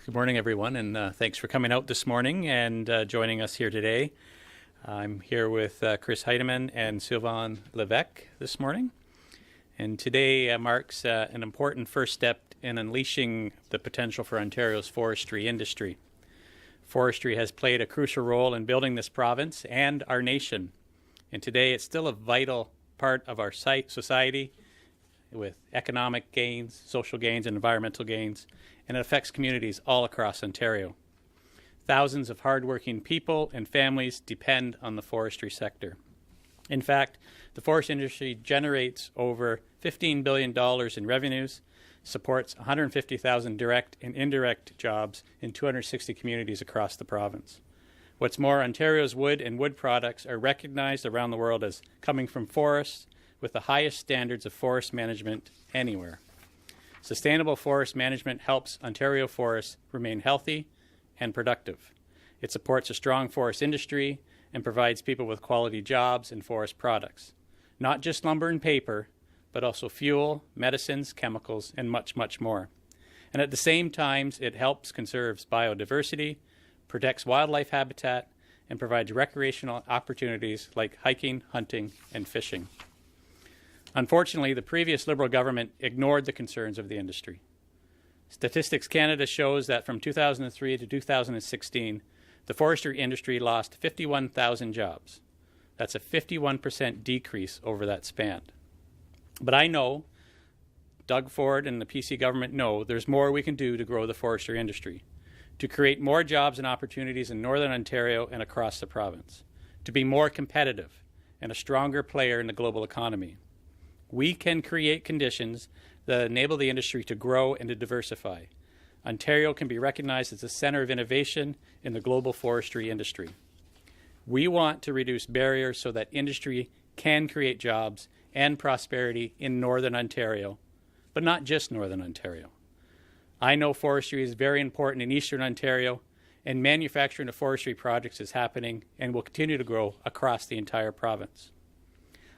Good morning, everyone, and thanks for coming out this morning and joining us here today. I'm here with Chris Heidemann and Sylvain Levesque this morning. And today marks an important first step in unleashing the potential for Ontario's forestry industry. Forestry has played a crucial role in building this province and our nation. And today it's still a vital part of our society with economic gains, social gains, and environmental gains, and it affects communities all across Ontario. Thousands of hardworking people and families depend on the forestry sector. In fact, the forest industry generates over $15 billion in revenues, supports 150,000 direct and indirect jobs in 260 communities across the province. What's more, Ontario's wood and wood products are recognized around the world as coming from forests with the highest standards of forest management anywhere. Sustainable forest management helps Ontario forests remain healthy and productive. It supports a strong forest industry and provides people with quality jobs and forest products. Not just lumber and paper, but also fuel, medicines, chemicals, and much, much more. And at the same time, it helps conserve biodiversity, protects wildlife habitat, and provides recreational opportunities like hiking, hunting, and fishing. Unfortunately, the previous Liberal government ignored the concerns of the industry. Statistics Canada shows that from 2003 to 2016, the forestry industry lost 51,000 jobs. That's a 51% decrease over that span. But I know, Doug Ford and the PC government know, there's more we can do to grow the forestry industry, to create more jobs and opportunities in Northern Ontario and across the province, to be more competitive and a stronger player in the global economy. We can create conditions that enable the industry to grow and to diversify. Ontario can be recognized as a center of innovation in the global forestry industry. We want to reduce barriers so that industry can create jobs and prosperity in Northern Ontario, but not just Northern Ontario. I know forestry is very important in Eastern Ontario, and manufacturing of forestry projects is happening and will continue to grow across the entire province.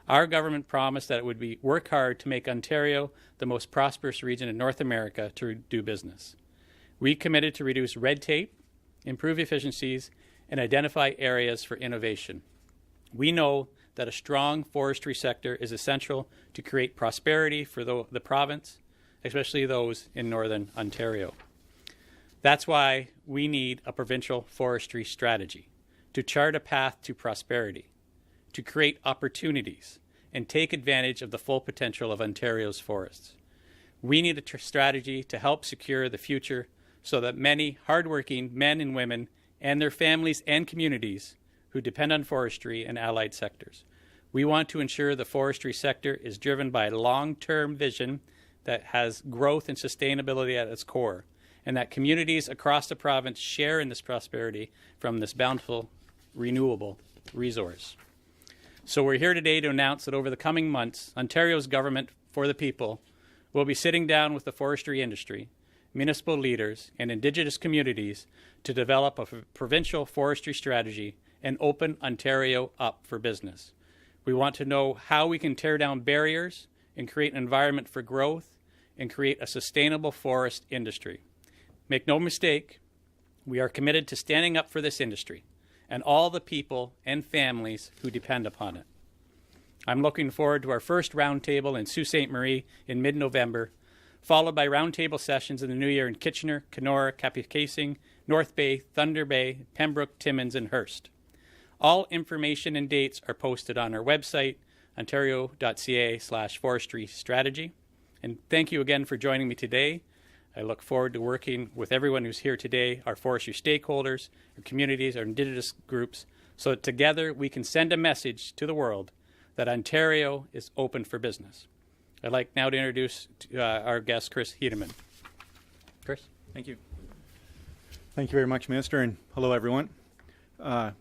Our government promised that it would work hard to make Ontario the most prosperous region in North America to do business. We committed to reduce red tape, improve efficiencies, and identify areas for innovation. We know that a strong forestry sector is essential to create prosperity for the province, especially those in Northern Ontario. That's why we need a provincial forestry strategy to chart a path to prosperity, to create opportunities, and take advantage of the full potential of Ontario's forests. We need a strategy to help secure the future so that many hardworking men and women and their families and communities who depend on forestry and allied sectors. We want to ensure the forestry sector is driven by a long-term vision that has growth and sustainability at its core, and that communities across the province share in this prosperity from this bountiful, renewable resource. So we're here today to announce that over the coming months, Ontario's government for the people will be sitting down with the forestry industry, municipal leaders, and Indigenous communities to develop a provincial forestry strategy and open Ontario up for business. We want to know how we can tear down barriers and create an environment for growth and create a sustainable forest industry. Make no mistake, we are committed to standing up for this industry and all the people and families who depend upon it. I'm looking forward to our first roundtable in Sault Ste. Marie in mid-November, followed by roundtable sessions in the new year in Kitchener, Kenora, Kapuskasing, North Bay, Thunder Bay, Pembroke, Timmins, and Hearst. All information and dates are posted on our website, ontario.ca/forestry strategy. And thank you again for joining me today. I look forward to working with everyone who's here today, our forestry stakeholders, our communities, our Indigenous groups, so that together we can send a message to the world that Ontario is open for business. I'd like now to introduce our guest, Chris Heidemann. Chris, thank you. Thank you very much, Minister, and hello, everyone. I'm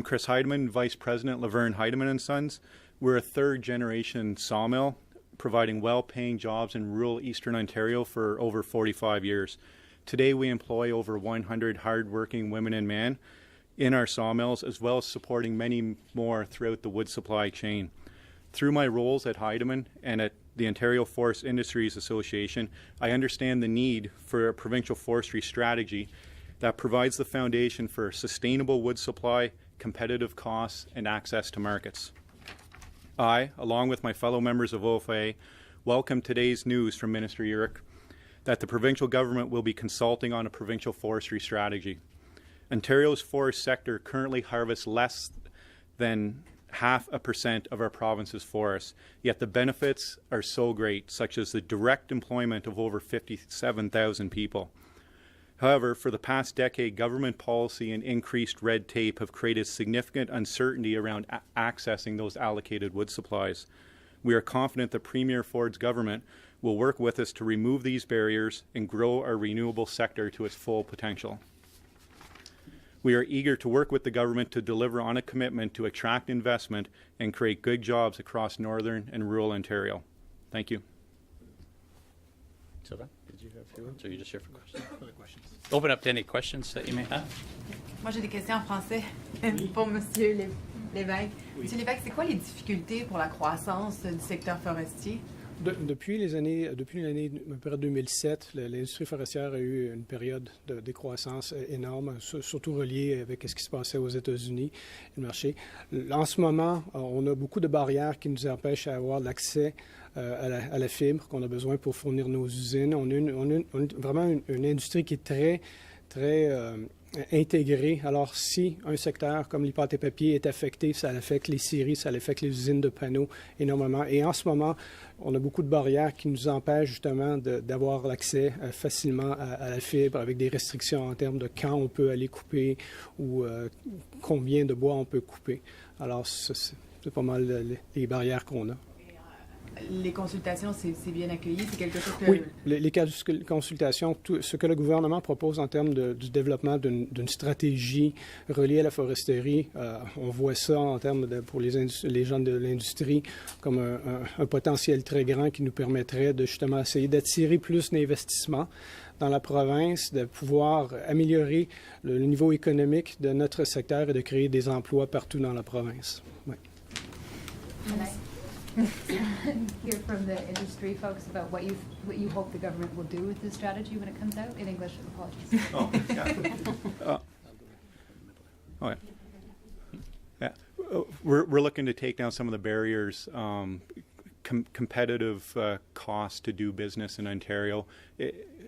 Chris Heidemann, Vice President, Laverne Heidemann & Sons. We're a third-generation sawmill providing well-paying jobs in rural Eastern Ontario for over 45 years. Today we employ over 100 hard-working women and men in our sawmills, as well as supporting many more throughout the wood supply chain. Through my roles at Heidemann and at the Ontario Forest Industries Association, I understand the need for a provincial forestry strategy that provides the foundation for sustainable wood supply, competitive costs, and access to markets. I, along with my fellow members of OFA, welcome today's news from Minister Yurek that the provincial government will be consulting on a provincial forestry strategy. Ontario's forest sector currently harvests less than 0.5% of our province's forests, yet the benefits are so great, such as the direct employment of over 57,000 people. However, for the past decade, government policy and increased red tape have created significant uncertainty around accessing those allocated wood supplies. We are confident that Premier Ford's government will work with us to remove these barriers and grow our renewable sector to its full potential. We are eager to work with the government to deliver on a commitment to attract investment and create good jobs across northern and rural Ontario. Thank you. Sylvain, did you have a few words, or are you just here for questions? Open up to any questions that you may have. Moi, j'ai des questions en français pour Monsieur Lévesque. Monsieur Lévesque, c'est quoi les difficultés pour la croissance du secteur forestier? Depuis l'année période 2007, l'industrie forestière a eu une période de décroissance énorme, surtout reliée avec ce qui se passait aux États-Unis, le marché. En ce moment, on a beaucoup de barrières qui nous empêchent d'avoir l'accès à la fibre qu'on a besoin pour fournir nos usines. On a vraiment une industrie qui est très intégrée. Alors, si un secteur comme les pâtes et papier est affecté, ça affecte les scieries, ça affecte les usines de panneaux énormément. Et en ce moment, on a beaucoup de barrières qui nous empêchent justement d'avoir l'accès facilement à la fibre, avec des restrictions en termes de quand on peut aller couper ou combien de bois on peut couper. Alors, c'est pas mal les barrières qu'on a. Les consultations, c'est bien accueilli? C'est quelque chose que... Oui, les consultations, ce que le gouvernement propose en termes du développement d'une stratégie reliée à la foresterie, on voit ça en termes pour les gens de l'industrie comme un potentiel très grand qui nous permettrait de justement essayer d'attirer plus d'investissements dans la province, de pouvoir améliorer le niveau économique de notre secteur et de créer des emplois partout dans la province. Oui. Hear from the industry folks about what you hope the government will do with this strategy when it comes out in English. Apologies. Oh, yeah. Oh, yeah. We're looking to take down some of the barriers, competitive costs to do business in Ontario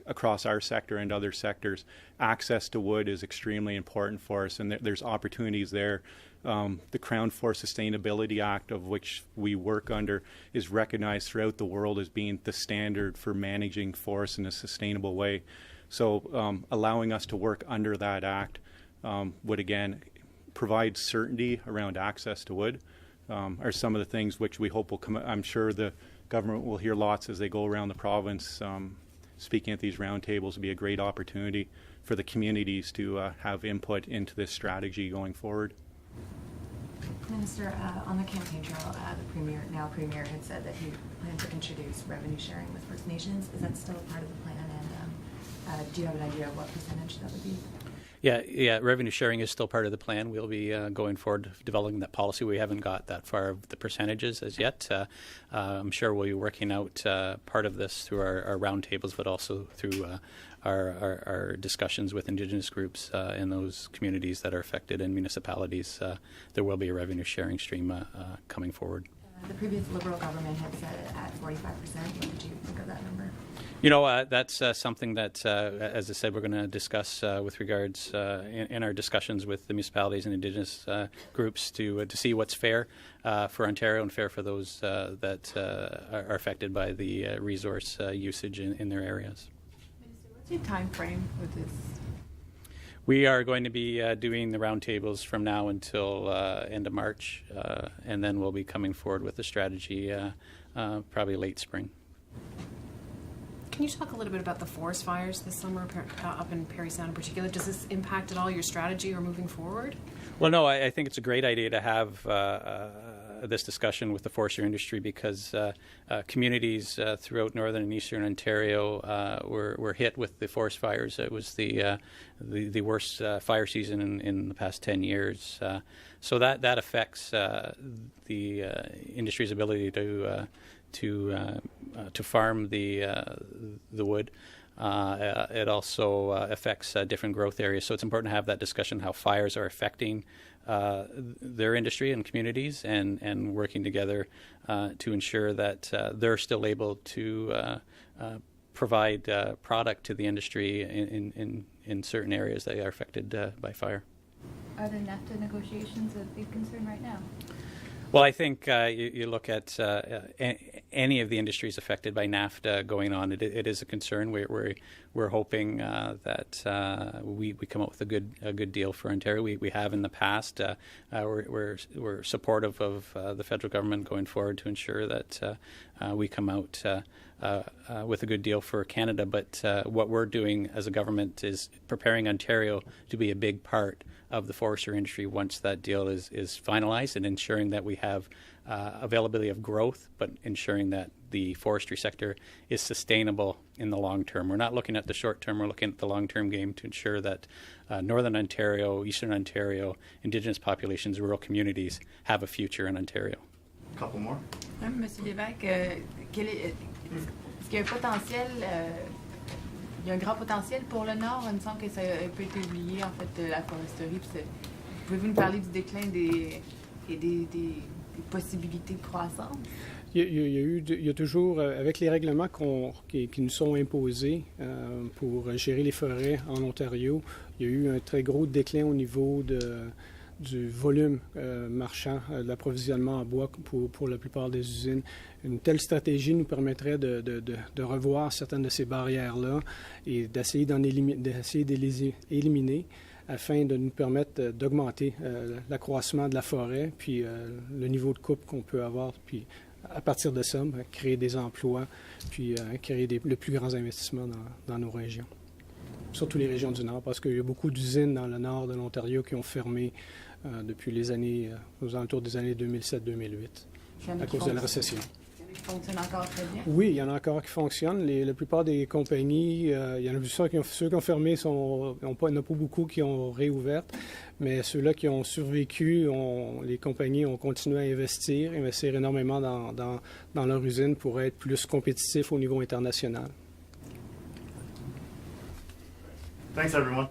across our sector and other sectors. Access to wood is extremely important for us, and there's opportunities there. The Crown Forest Sustainability Act, of which we work under, is recognized throughout the world as being the standard for managing forests in a sustainable way. So allowing us to work under that act would, again, provide certainty around access to wood are some of the things which we hope will come. I'm sure the government will hear lots as they go around the province. Speaking at these roundtables will be a great opportunity for the communities to have input into this strategy going forward. Minister, on the campaign trail, the now Premier, had said that he planned to introduce revenue sharing with First Nations. Is that still a part of the plan? And do you have an idea of what percentage that would be? Yeah, revenue sharing is still part of the plan. We'll be going forward developing that policy. We haven't got that far of the percentages as yet. I'm sure we'll be working out part of this through our roundtables, but also through our discussions with Indigenous groups in those communities that are affected in municipalities. There will be a revenue sharing stream coming forward. The previous Liberal government had set it at 45%. What did you think of that number? You know, that's something that, as I said, we're going to discuss with regards in our discussions with the municipalities and Indigenous groups to see what's fair for Ontario and fair for those that are affected by the resource usage in their areas. Minister, what's your time frame with this? We are going to be doing the roundtables from now until end of March, and then we'll be coming forward with the strategy probably late spring. Can you talk a little bit about the forest fires this summer up in Parry Sound in particular? Does this impact at all your strategy or moving forward? Well, no, I think it's a great idea to have this discussion with the forestry industry because communities throughout northern and eastern Ontario were hit with the forest fires. It was the worst fire season in the past 10 years. So that affects the industry's ability to farm the wood. It also affects different growth areas. So it's important to have that discussion how fires are affecting their industry and communities, and working together to ensure that they're still able to provide product to the industry in certain areas that are affected by fire. Are the NAFTA negotiations a big concern right now? Well, I think you look at any of the industries affected by NAFTA going on. It is a concern. We're hoping that we come up with a good deal for Ontario. We have in the past. We're supportive of the federal government going forward to ensure that we come out with a good deal for Canada. But what we're doing as a government is preparing Ontario to be a big part of the forestry industry once that deal is finalized, and ensuring that we have availability of growth, but ensuring that the forestry sector is sustainable in the long term. We're not looking at the short term, we're looking at the long-term game to ensure that Northern Ontario, Eastern Ontario, Indigenous populations, rural communities have a future in Ontario. A couple more. Monsieur Lévesque, est-ce qu'il y a un potentiel, il y a un grand potentiel pour le Nord? Il me semble que ça a un peu été oublié, en fait, la foresterie. Pouvez-vous nous parler du déclin et des possibilités de croissance? Il y a toujours, avec les règlements qui nous sont imposés pour gérer les forêts en Ontario, il y a eu un très gros déclin au niveau du volume marchand, de l'approvisionnement en bois pour la plupart des usines. Une telle stratégie nous permettrait de revoir certaines de ces barrières-là et d'essayer de les éliminer afin de nous permettre d'augmenter l'accroissement de la forêt, puis le niveau de coupe qu'on peut avoir, puis à partir de ça, créer des emplois, puis créer le plus grands investissements dans nos régions. Surtout les régions du Nord, parce qu'il y a beaucoup d'usines dans le nord de l'Ontario qui ont fermé depuis les années, aux alentours des années 2007-2008, à cause de la récession. Qui fonctionnent encore très bien? Oui, il y en a encore qui fonctionnent. La plupart des compagnies, il y en a ceux qui ont fermé, il n'y en a pas beaucoup qui ont réouvert, mais ceux-là qui ont survécu, les compagnies ont continué à investir énormément dans leur usine pour être plus compétitifs au niveau international. Thanks, everyone.